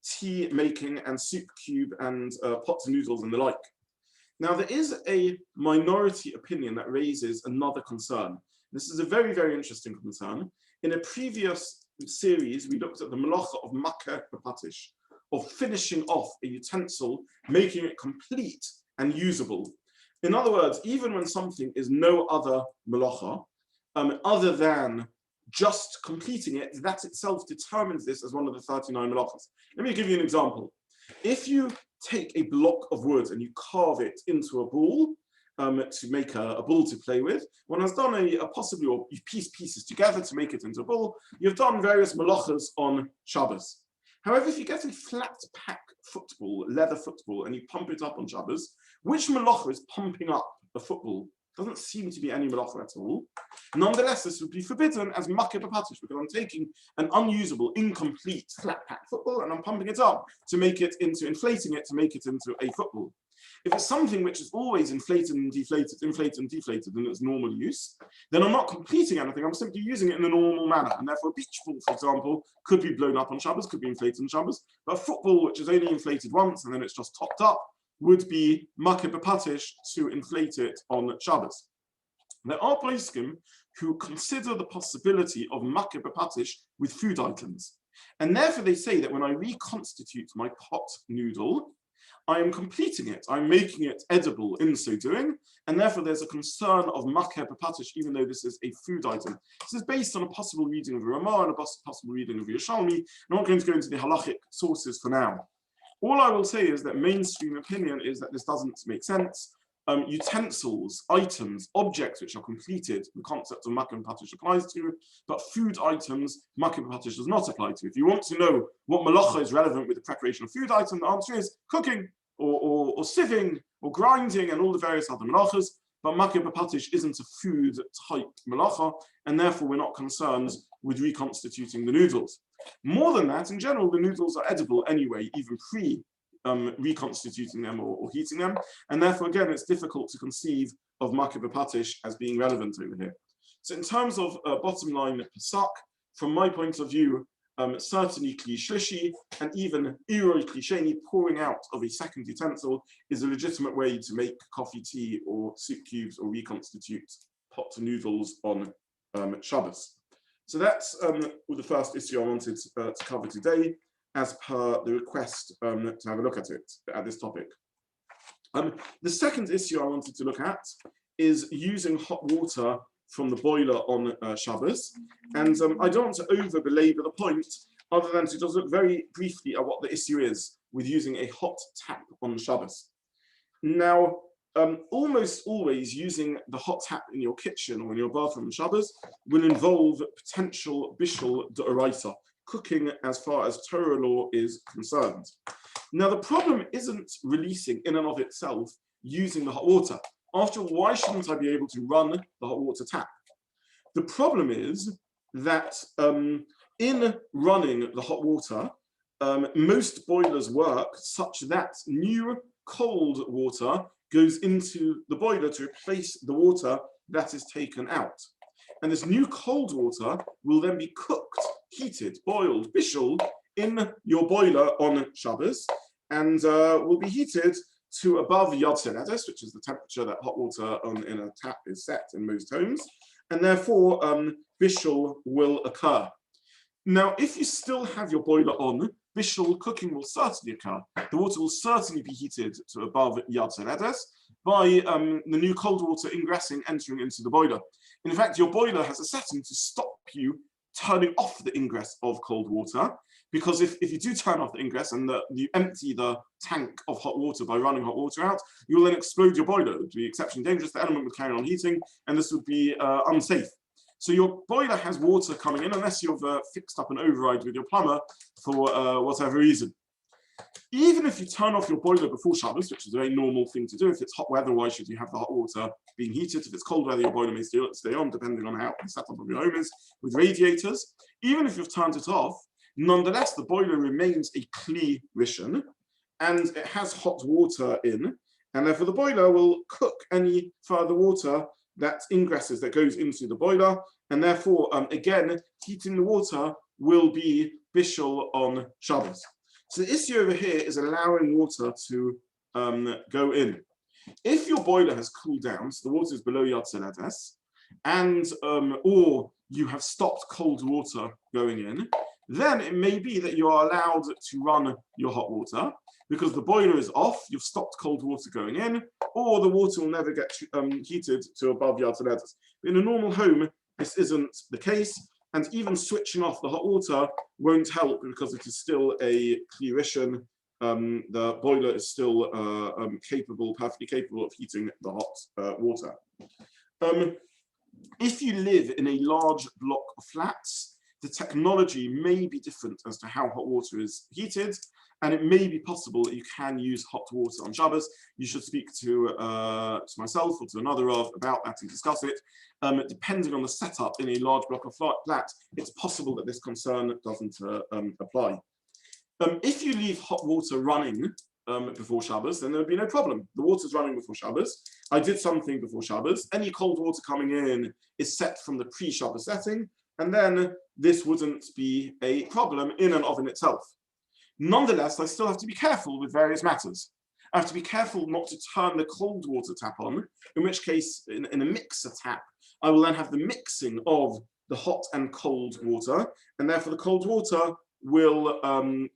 tea making and soup cube and pots and noodles and the like. Now there is a minority opinion that raises another concern. This is a very, very interesting concern. In a previous series, we looked at the malacha of makeh b'patish, of finishing off a utensil, making it complete and usable. In other words, even when something is no other malacha, other than just completing it, that itself determines this as one of the 39 malachas. Let me give you an example. If you take a block of wood and you carve it into a ball, to make a ball to play with, one has done possibly, or you piece pieces together to make it into a ball, you've done various malachas on Shabbos. However, if you get a flat pack football, leather football, and you pump it up on Shabbos, which malacha is pumping up a football? Doesn't seem to be any malacha at all. Nonetheless, this would be forbidden as makeh b'patish, because I'm taking an unusable, incomplete flat pack football and I'm pumping it up to make it into, inflating it to make it into a football. If it's something which is always inflated and deflated in its normal use, then I'm not completing anything, I'm simply using it in a normal manner. And therefore a beach ball, for example, could be blown up on Shabbos, could be inflated on Shabbos, but a football which is only inflated once and then it's just topped up would be makeh b'patish to inflate it on Shabbos. There are poskim who consider the possibility of makeh b'patish with food items. And therefore they say that when I reconstitute my pot noodle, I am completing it, I'm making it edible in so doing, and therefore there's a concern of makeh b'patish, even though this is a food item. This is based on a possible reading of Ramah and a possible reading of Yerushalmi. I'm not going to go into the halachic sources for now. All I will say is that mainstream opinion is that this doesn't make sense. Utensils, items, objects which are completed, the concept of makeh b'patish applies to, but food items, makeh b'patish does not apply to. If you want to know what malacha is relevant with the preparation of food item, the answer is cooking, or sieving, or grinding, and all the various other malachas. But makeh b'patish isn't a food type malacha, and therefore we're not concerned with reconstituting the noodles. More than that, in general, the noodles are edible anyway, even pre reconstituting them or heating them, and therefore again it's difficult to conceive of makeh b'patish as being relevant over here. So in terms of bottom line pasak, from my point of view, certainly kli shlishi and even iroi klisheni, pouring out of a second utensil, is a legitimate way to make coffee, tea, or soup cubes, or reconstitute pot noodles on Shabbos. So that's the first issue I wanted to cover today, as per the request to have a look at it, at this topic. The second issue I wanted to look at is using hot water from the boiler on Shabbos. And I don't want to over-belabor the point, other than to just look very briefly at what the issue is with using a hot tap on Shabbos. Now, almost always using the hot tap in your kitchen or in your bathroom on Shabbos will involve potential Bishul d'oraisa, cooking as far as Torah law is concerned. Now, the problem isn't releasing in and of itself using the hot water. After all, why shouldn't I be able to run the hot water tap? The problem is that in running the hot water, most boilers work such that new cold water goes into the boiler to replace the water that is taken out. And this new cold water will then be cooked, heated, boiled, bishul in your boiler on Shabbos, and will be heated to above yad seredes, which is the temperature that hot water in a tap is set in most homes, and therefore bishul will occur. Now, if you still have your boiler on, bishul cooking will certainly occur. The water will certainly be heated to above yad seredes by the new cold water ingressing, entering into the boiler. In fact, your boiler has a setting to stop you turning off the ingress of cold water, because if you do turn off the ingress and you empty the tank of hot water by running hot water out, you will then explode your boiler. It would be exceptionally dangerous. The element would carry on heating, and this would be unsafe. So your boiler has water coming in, unless you've fixed up an override with your plumber for whatever reason. Even if you turn off your boiler before Shabbos, which is a very normal thing to do, if it's hot weather, why should you have the hot water being heated? If it's cold weather, your boiler may stay on, depending on how the setup of your home is with radiators. Even if you've turned it off, nonetheless, the boiler remains a kli rishon, and it has hot water in, and therefore the boiler will cook any further water that ingresses, that goes into the boiler, and therefore, again, heating the water will be bishul on Shabbos. So the issue over here is allowing water to go in. If your boiler has cooled down, so the water is below Yad Seledes, and or you have stopped cold water going in, then it may be that you are allowed to run your hot water because the boiler is off, you've stopped cold water going in, or the water will never get heated to above Yad Seledes. In a normal home, this isn't the case. And even switching off the hot water won't help because it is still a kli rishon. The boiler is still perfectly capable of heating the hot water. If you live in a large block of flats, the technology may be different as to how hot water is heated, and it may be possible that you can use hot water on Shabbos. You should speak to myself or to another Rav about that and discuss it. Depending on the setup in a large block of flat, it's possible that this concern doesn't apply. If you leave hot water running before Shabbos, then there'll be no problem. The water's running before Shabbos. I did something before Shabbos. Any cold water coming in is set from the pre-Shabbos setting, and then this wouldn't be a problem in and of in itself. Nonetheless, I still have to be careful with various matters. I have to be careful not to turn the cold water tap on, in which case, in a mixer tap, I will then have the mixing of the hot and cold water, and therefore the cold water will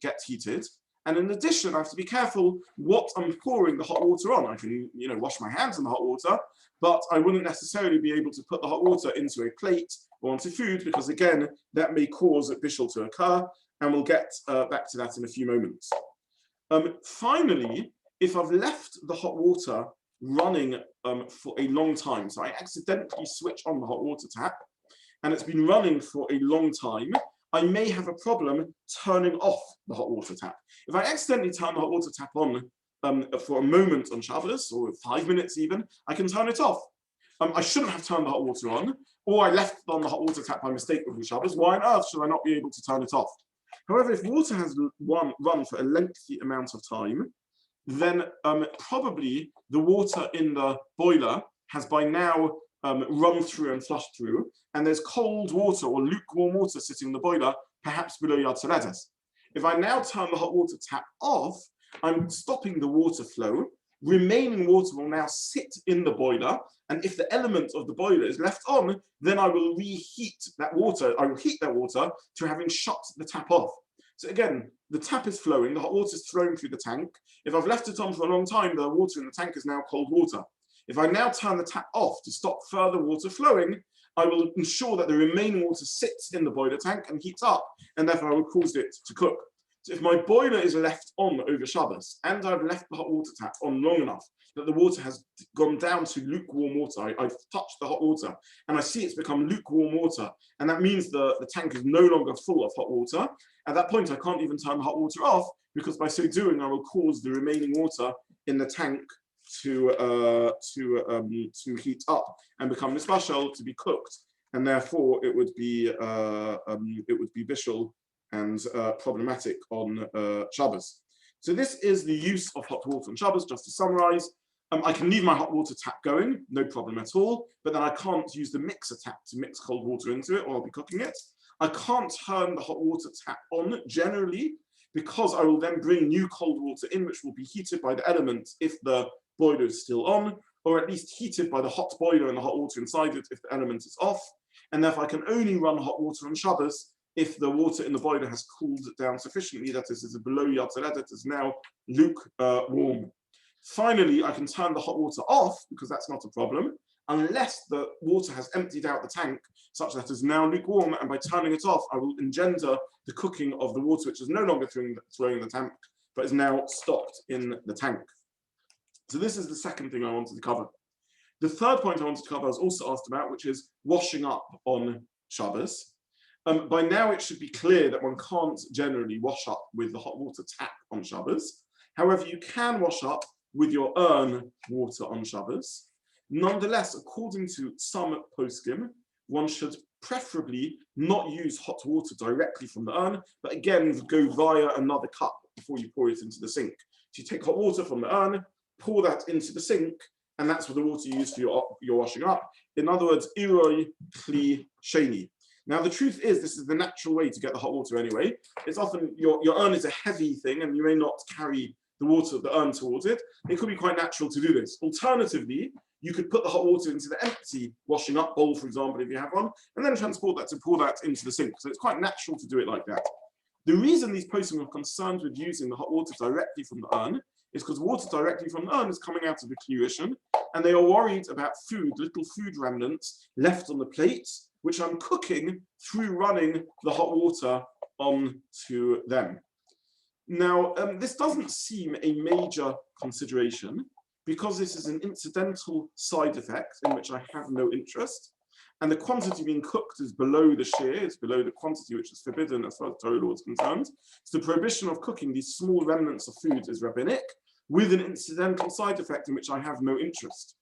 get heated. And in addition, I have to be careful what I'm pouring the hot water on. I can, wash my hands in the hot water, but I wouldn't necessarily be able to put the hot water into a plate or onto food, because again, that may cause a bishul to occur, and we'll get back to that in a few moments. Finally, if I've left the hot water running for a long time, so I accidentally switch on the hot water tap, and it's been running for a long time, I may have a problem turning off the hot water tap. If I accidentally turn the hot water tap on for a moment on Shabbos, or 5 minutes even, I can turn it off. I shouldn't have turned the hot water on, or I left on the hot water tap by mistake before Shabbos. Why on earth should I not be able to turn it off? However, if water has run for a lengthy amount of time, then probably the water in the boiler has by now run through and flushed through, and there's cold water or lukewarm water sitting in the boiler, perhaps below Yad Seledes. If I now turn the hot water tap off, I'm stopping the water flow. Remaining water will now sit in the boiler, and if the element of the boiler is left on, then I will reheat that water. I will heat that water to having shut the tap off. So again, the tap is flowing, the hot water is flowing through the tank. If I've left it on for a long time, the water in the tank is now cold water. If I now turn the tap off to stop further water flowing, I will ensure that the remaining water sits in the boiler tank and heats up, and therefore I will cause it to cook. So if my boiler is left on over Shabbos, and I've left the hot water tap on long enough that the water has gone down to lukewarm water, I've touched the hot water, and I see it's become lukewarm water, and that means the tank is no longer full of hot water. At that point, I can't even turn the hot water off, because by so doing, I will cause the remaining water in the tank to heat up and become nispashal, to be cooked, and therefore it would be bishul and problematic on Shabbos. So this is the use of hot water on Shabbos. Just to summarize, I can leave my hot water tap going, no problem at all, but then I can't use the mixer tap to mix cold water into it, or I'll be cooking it. I can't turn the hot water tap on generally, because I will then bring new cold water in, which will be heated by the element if the boiler is still on, or at least heated by the hot boiler and the hot water inside it if the element is off. And therefore I can only run hot water on Shabbos if the water in the boiler has cooled down sufficiently, that is below Yad Seledes, it is now lukewarm. Finally, I can turn the hot water off, because that's not a problem, unless the water has emptied out the tank such that it is now lukewarm, and by turning it off, I will engender the cooking of the water, which is no longer flowing in the tank, but is now stopped in the tank. So this is the second thing I wanted to cover. The third point I wanted to cover, I was also asked about, which is washing up on Shabbos. By now, it should be clear that one can't generally wash up with the hot water tap on Shabbos. However, you can wash up with your urn water on Shabbos. Nonetheless, according to some poskim, one should preferably not use hot water directly from the urn, but again, go via another cup before you pour it into the sink. So you take hot water from the urn, pour that into the sink, and that's what the water you use for your washing up. In other words, iroi kli sheni. Now, the truth is, this is the natural way to get the hot water anyway. It's often, your urn is a heavy thing, and you may not carry the water of the urn towards it. It could be quite natural to do this. Alternatively, you could put the hot water into the empty washing up bowl, for example, if you have one, and then transport that to pour that into the sink. So it's quite natural to do it like that. The reason these poskim are concerned with using the hot water directly from the urn is because water directly from the urn is coming out of the Kli Rishon, and they are worried about food, little food remnants left on the plate, which I'm cooking through running the hot water onto them. Now, this doesn't seem a major consideration because this is an incidental side effect in which I have no interest, and the quantity being cooked is below the shiur, it's below the quantity which is forbidden as far as Torah law is concerned. So the prohibition of cooking these small remnants of food is rabbinic, with an incidental side effect in which I have no interest.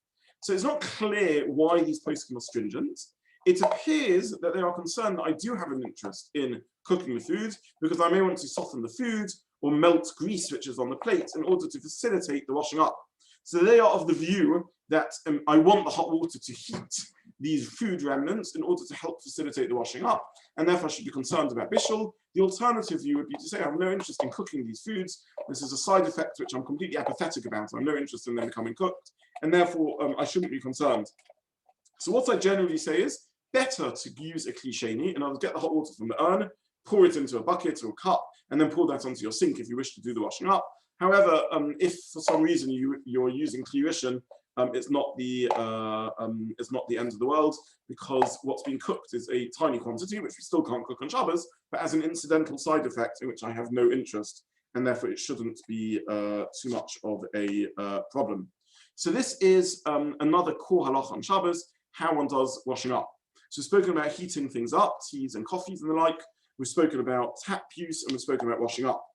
So it's not clear why these poskim are stringent. It appears that they are concerned that I do have an interest in cooking the food because I may want to soften the food or melt grease which is on the plate in order to facilitate the washing up. So they are of the view that I want the hot water to heat these food remnants in order to help facilitate the washing up, and therefore I should be concerned about Bishul. The alternative view would be to say, I have no interest in cooking these foods. This is a side effect which I'm completely apathetic about. I have no interest in them becoming cooked, and therefore I shouldn't be concerned. So what I generally say is, better to use a kli sheni, and I'll get the hot water from the urn, pour it into a bucket or a cup, and then pour that onto your sink if you wish to do the washing up. However, if for some reason you're using Kli Rishon, it's not the end of the world, because what's being cooked is a tiny quantity which we still can't cook on Shabbos, but as an incidental side effect in which I have no interest, and therefore it shouldn't be too much of a problem. So this is another core halacha on Shabbos, how one does washing up. So we've spoken about heating things up, teas and coffees and the like. We've spoken about tap use, and we've spoken about washing up.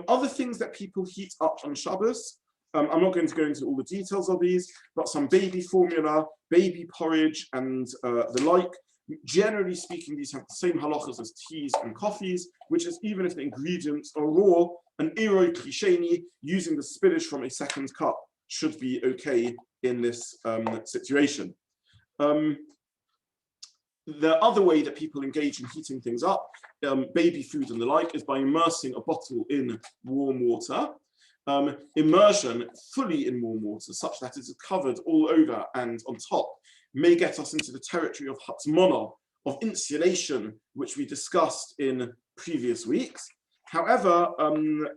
Other things that people heat up on Shabbos, I'm not going to go into all the details of these, but some baby formula, baby porridge, and the like. Generally speaking, these have the same halachas as teas and coffees, which is even if the ingredients are raw, an iroi kli sheni, using the spillage from a second cup, should be okay in this situation. The other way that people engage in heating things up, baby food and the like, is by immersing a bottle in warm water. Immersion fully in warm water, such that it is covered all over and on top, may get us into the territory of hatmona, of insulation, which we discussed in previous weeks. However,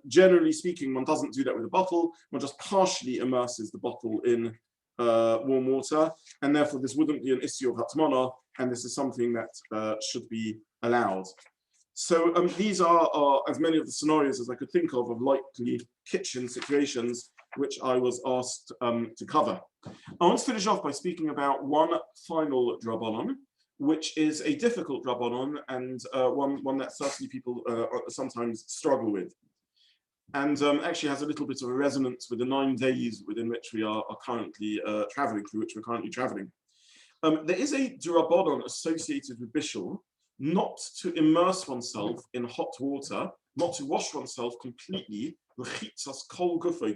generally speaking, one doesn't do that with a bottle. One just partially immerses the bottle in warm water, and therefore this wouldn't be an issue of hatmana, and this is something that should be allowed. So these are as many of the scenarios as I could think of likely kitchen situations which I was asked to cover. I want to finish off by speaking about one final drabanon, which is a difficult drabanon, and one that certainly people sometimes struggle with, and actually has a little bit of a resonance with the 9 days within which we are currently traveling, through which we're currently traveling. There is a drabanon associated with Bishul, not to immerse oneself in hot water, not to wash oneself completely, to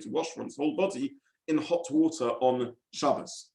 wash one's whole body in hot water on Shabbos.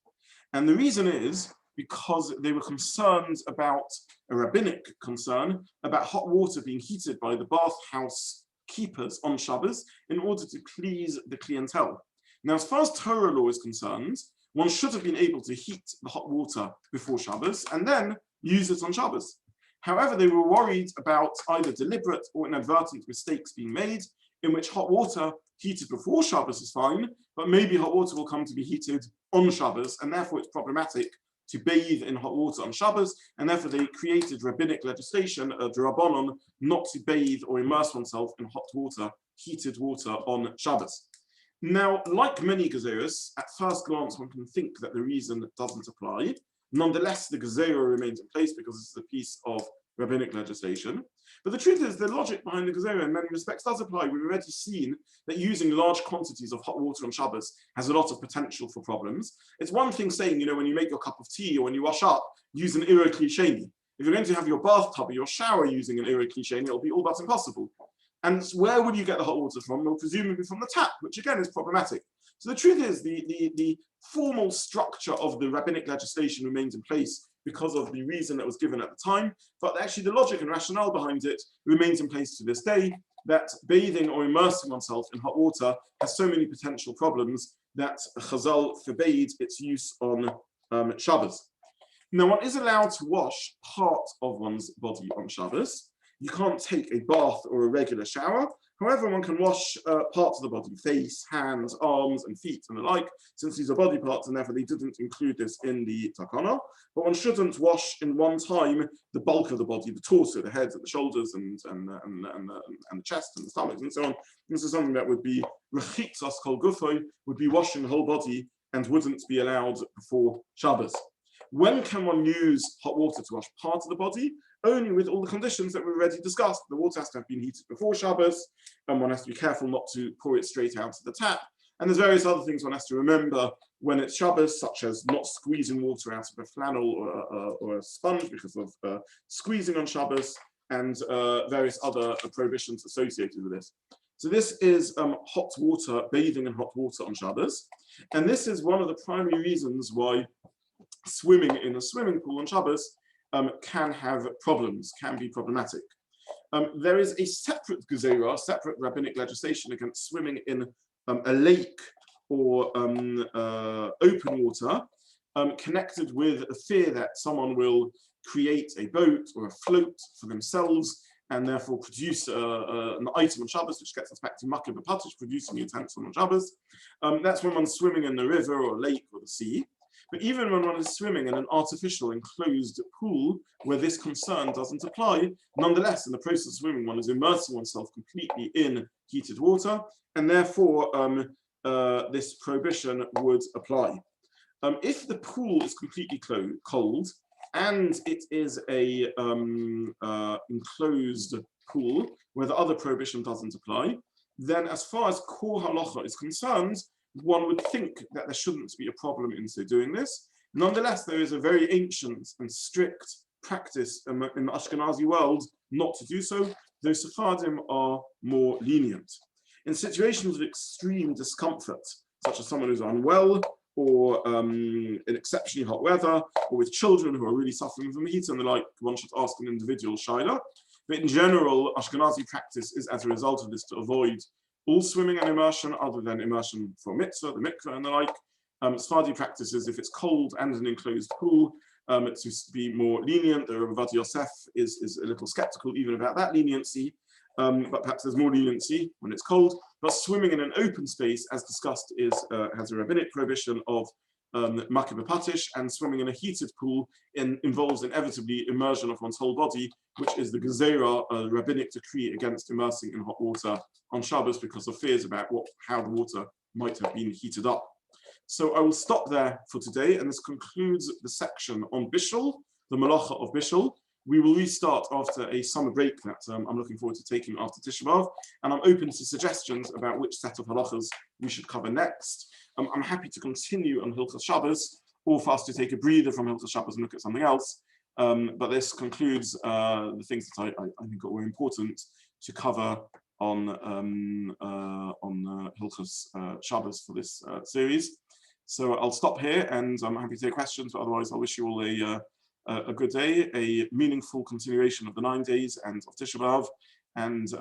And the reason is because they were concerned about, a rabbinic concern, about hot water being heated by the bathhouse keepers on Shabbos in order to please the clientele. Now, as far as Torah law is concerned, one should have been able to heat the hot water before Shabbos and then use it on Shabbos. However, they were worried about either deliberate or inadvertent mistakes being made, in which hot water heated before Shabbos is fine, but maybe hot water will come to be heated on Shabbos, and therefore it's problematic to bathe in hot water on Shabbos, and therefore they created rabbinic legislation, a drabanon, not to bathe or immerse oneself in hot water, heated water on Shabbos. Now, like many gezeros, at first glance one can think that the reason doesn't apply. Nonetheless, the gezerah remains in place because this is a piece of rabbinic legislation. But the truth is, the logic behind the gezerah in many respects does apply. We've already seen that using large quantities of hot water on Shabbos has a lot of potential for problems. It's one thing saying, when you make your cup of tea or when you wash up, use an iro klisheni. If you're going to have your bathtub or your shower using an iro klisheni, it'll be all but impossible. And where would you get the hot water from? Well, presumably from the tap, which again is problematic. So the truth is, the formal structure of the rabbinic legislation remains in place because of the reason that was given at the time, but actually the logic and rationale behind it remains in place to this day, that bathing or immersing oneself in hot water has so many potential problems that Chazal forbade its use on Shabbos. Now, one is allowed to wash part of one's body on Shabbos. You can't take a bath or a regular shower. However, one can wash parts of the body, face, hands, arms, and feet, and the like, since these are body parts, and therefore they didn't include this in the takana. But one shouldn't wash in one time the bulk of the body, the torso, the head, the shoulders, and the chest, and the stomach, and so on. This is something that would be rechitzas kol gufo, would be washing the whole body, and wouldn't be allowed before Shabbos. When can one use hot water to wash part of the body? Only with all the conditions that we've already discussed. The water has to have been heated before Shabbos, and one has to be careful not to pour it straight out of the tap. And there's various other things one has to remember when it's Shabbos, such as not squeezing water out of a flannel or a sponge because of squeezing on Shabbos, and various other prohibitions associated with this. So this is hot water, bathing in hot water on Shabbos. And this is one of the primary reasons why swimming in a swimming pool on Shabbos can have problems, can be problematic. There is a separate gezerah, separate rabbinic legislation against swimming in a lake or open water, connected with a fear that someone will create a boat or a float for themselves and therefore produce an item on Shabbos, which gets us back to Makeh b'Patish, producing utensil on Shabbos. That's when one's swimming in the river or lake or the sea. But even when one is swimming in an artificial enclosed pool where this concern doesn't apply, nonetheless, in the process of swimming, one is immersing oneself completely in heated water, and therefore this prohibition would apply. If the pool is completely cold and it is a enclosed pool where the other prohibition doesn't apply, then as far as core halacha is concerned, one would think that there shouldn't be a problem in so doing this. Nonetheless, there is a very ancient and strict practice in the Ashkenazi world not to do so, though Sephardim are more lenient. In situations of extreme discomfort, such as someone who's unwell, or in exceptionally hot weather, or with children who are really suffering from heat and the like, one should ask an individual shaila. But in general, Ashkenazi practice is as a result of this to avoid all swimming and immersion other than immersion for mitzvah, the mikveh and the like. Sephardi practices, if it's cold and an enclosed pool, to be more lenient. The Rabbi Yosef is a little skeptical even about that leniency, but perhaps there's more leniency when it's cold. But swimming in an open space, as discussed, has a rabbinic prohibition of Makeh b'Patish, and swimming in a heated pool involves inevitably immersion of one's whole body, which is the gezerah, a rabbinic decree against immersing in hot water on Shabbos because of fears about how the water might have been heated up. So I will stop there for today, and this concludes the section on Bishul, the Malacha of Bishul. We will restart after a summer break that I'm looking forward to taking after Tisha B'Av, and I'm open to suggestions about which set of halachas we should cover next. I'm happy to continue on Hilchos Shabbos, or for us to take a breather from Hilchos Shabbos and look at something else. But this concludes the things that I think are important to cover on Hilchos Shabbos for this series. So I'll stop here, and I'm happy to take questions. But otherwise, I wish you all a good day, a meaningful continuation of the 9 days and of Tisha B'Av. And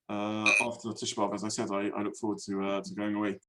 after Tisha B'Av, as I said, I look forward to going away.